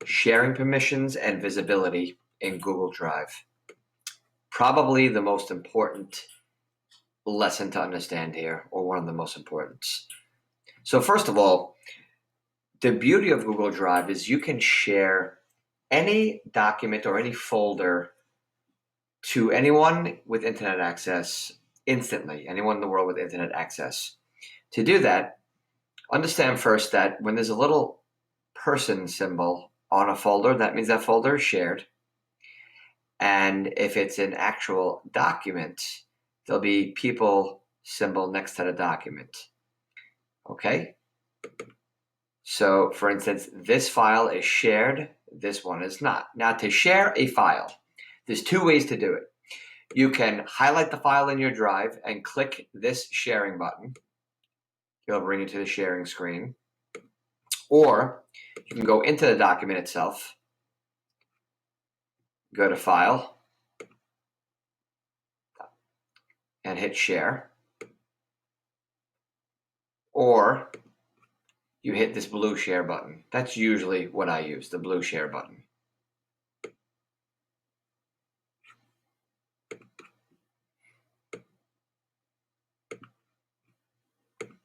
Sharing permissions and visibility in Google Drive. Probably the most important lesson to understand here, or one of the most important. So first of all, the beauty of Google Drive is you can share any document or any folder to anyone with internet access instantly, anyone in the world with internet access. To do that, understand first that when there's a little person symbol on a folder, that means that folder is shared. And if it's an actual document, there'll be people symbol next to the document. Okay? So, for instance, this file is shared, this one is not. Now, to share a file, there's two ways to do it. You can highlight the file in your drive and click this sharing button. It'll bring you to the sharing screen. Or you can go into the document itself, go to File, and hit Share. Or you hit this blue Share button. That's usually what I use, the blue Share button.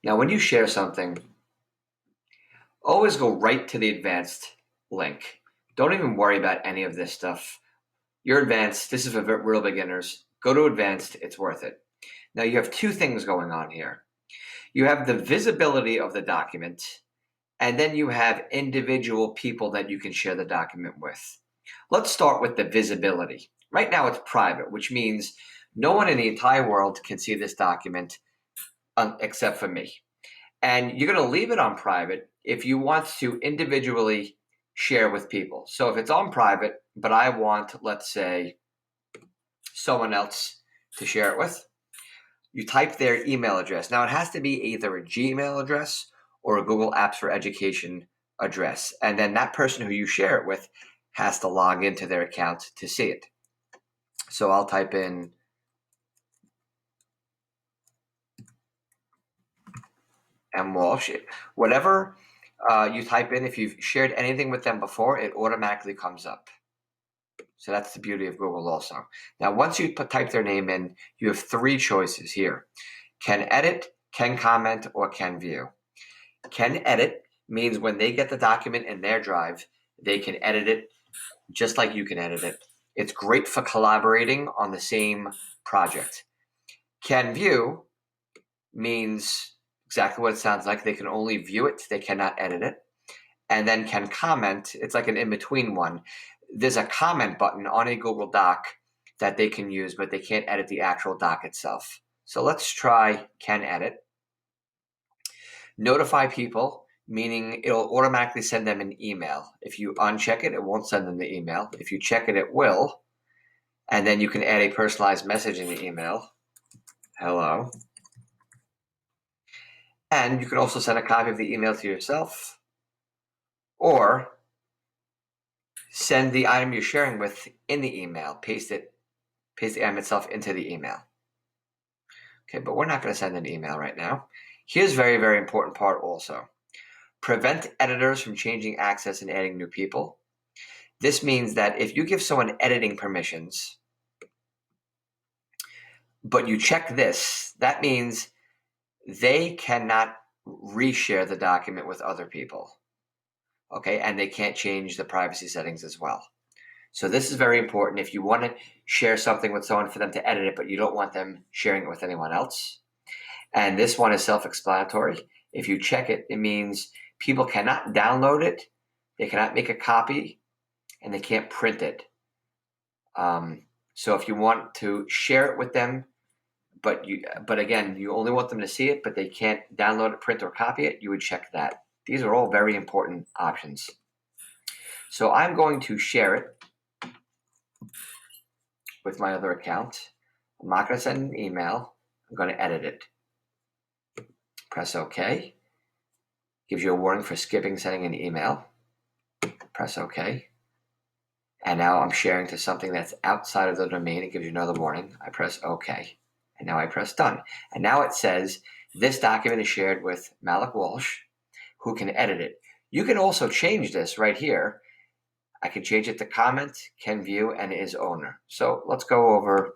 Now, when you share something, always go right to the advanced link. Don't even worry about any of this stuff. You're advanced. This is for real beginners. Go to advanced. It's worth it. Now, you have two things going on here. You have the visibility of the document, and then you have individual people that you can share the document with. Let's start with the visibility. Right now, it's private, which means no one in the entire world can see this document except for me. And you're going to leave it on private if you want to individually share with people. So if it's on private, but I want, let's say, someone else to share it with, you type their email address. Now, it has to be either a Gmail address or a Google Apps for Education address. And then that person who you share it with has to log into their account to see it. So I'll type in M. Walsh. Whatever you type in, if you've shared anything with them before, it automatically comes up. So that's the beauty of Google also. Now, once you type their name in, you have three choices here. Can edit, can comment, or can view. Can edit means when they get the document in their drive, they can edit it just like you can edit it. It's great for collaborating on the same project. Can view means exactly what it sounds like. They can only view it. They cannot edit it. And then can comment. It's like an in-between one. There's a comment button on a Google Doc that they can use, but they can't edit the actual doc itself. So let's try can edit. Notify people, meaning it'll automatically send them an email. If you uncheck it, it won't send them the email. If you check it, it will. And then you can add a personalized message in the email. Hello. And you can also send a copy of the email to yourself, or send the item you're sharing with in the email. Paste the item itself into the email. Okay, but we're not going to send an email right now. Here's a very, very important part also. Prevent editors from changing access and adding new people. This means that if you give someone editing permissions, but you check this, that means they cannot reshare the document with other people. Okay, and they can't change the privacy settings as well. So this is very important if you want to share something with someone for them to edit it, but you don't want them sharing it with anyone else. And this one is self-explanatory. If you check it, it means people cannot download it, they cannot make a copy, and they can't print it. So if you want to share it with them, but again, you only want them to see it, but they can't download it, print, or copy it, you would check that. These are all very important options. So I'm going to share it with my other account. I'm not going to send an email. I'm going to edit it. Press OK. Gives you a warning for skipping sending an email. Press OK. And now I'm sharing to something that's outside of the domain. It gives you another warning. I press OK. And now I press Done. And now it says this document is shared with Malik Walsh, who can edit it. You can also change this right here I can change it to comment, can view, and is owner. So let's go over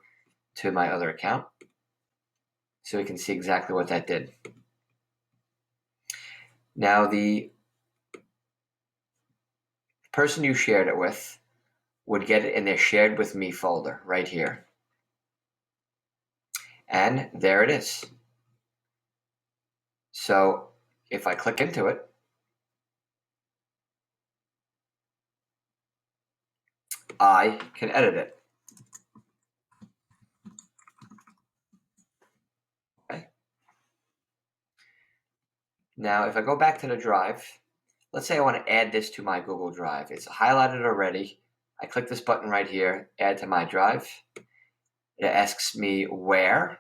to my other account so we can see exactly what that did. Now the person you shared it with would get it in their shared with me folder right here. And there it is. So if I click into it, I can edit it. Okay. Now, if I go back to the drive, let's say I want to add this to my Google Drive. It's highlighted already. I click this button right here, add to my drive. It asks me where.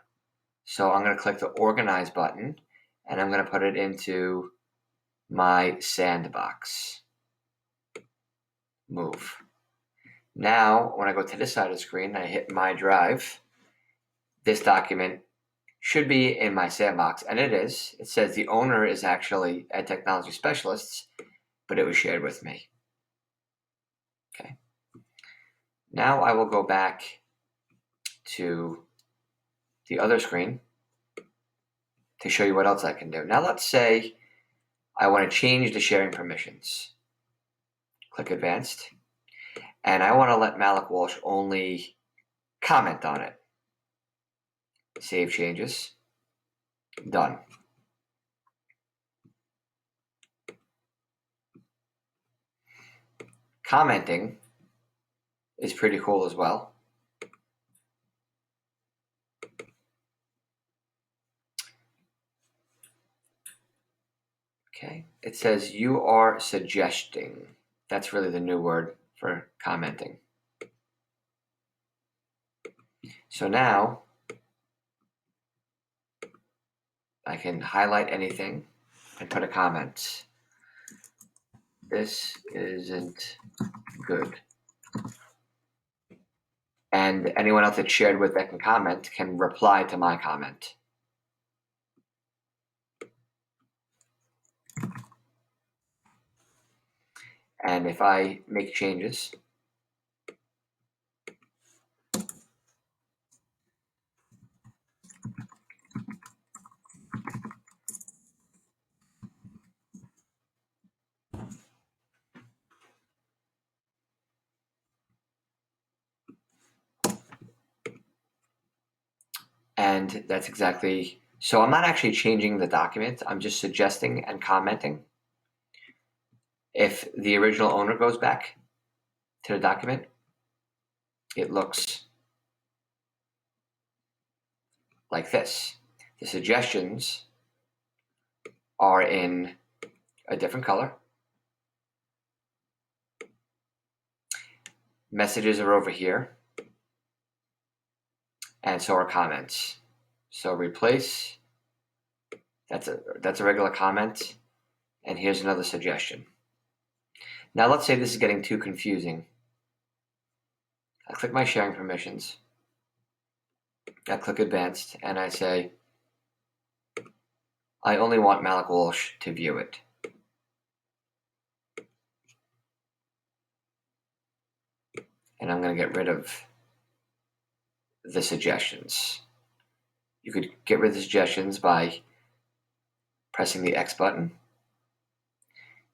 So I'm going to click the organize button and I'm going to put it into my sandbox. Move. Now, when I go to this side of the screen, I hit my drive. This document should be in my sandbox, and it is. It says the owner is actually Ed Technology Specialists, but it was shared with me. Okay. Now I will go back to the other screen to show you what else I can do. Now let's say I want to change the sharing permissions. Click Advanced. And I want to let Malik Walsh only comment on it. Save changes. Done. Commenting is pretty cool as well. Okay, it says you are suggesting. That's really the new word for commenting. So now I can highlight anything and put a comment. This isn't good. And anyone else that's shared with that can comment can reply to my comment. And if I make changes, and that's exactly, so I'm not actually changing the document, I'm just suggesting and commenting. If the original owner goes back to the document, it looks like this. The suggestions are in a different color. Messages are over here. And so are comments. So replace, that's a regular comment. And here's another suggestion. Now let's say this is getting too confusing. I click my sharing permissions. I click advanced and I say, I only want Malik Walsh to view it. And I'm going to get rid of the suggestions. You could get rid of the suggestions by pressing the X button.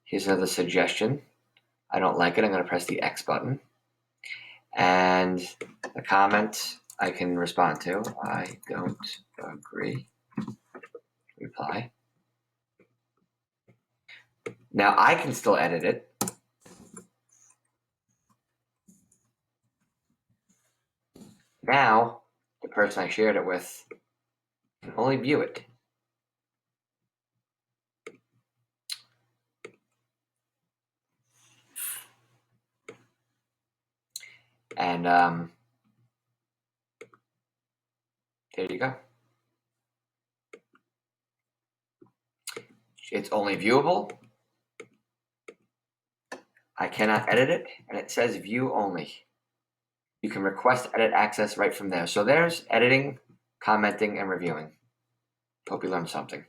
Here's another suggestion. I don't like it. I'm going to press the X button. And the comment I can respond to, I don't agree. Reply. Now I can still edit it. Now the person I shared it with can only view it. And there you go. It's only viewable. I cannot edit it, and it says view only. You can request edit access right from there. So there's editing, commenting, and reviewing. Hope you learned something.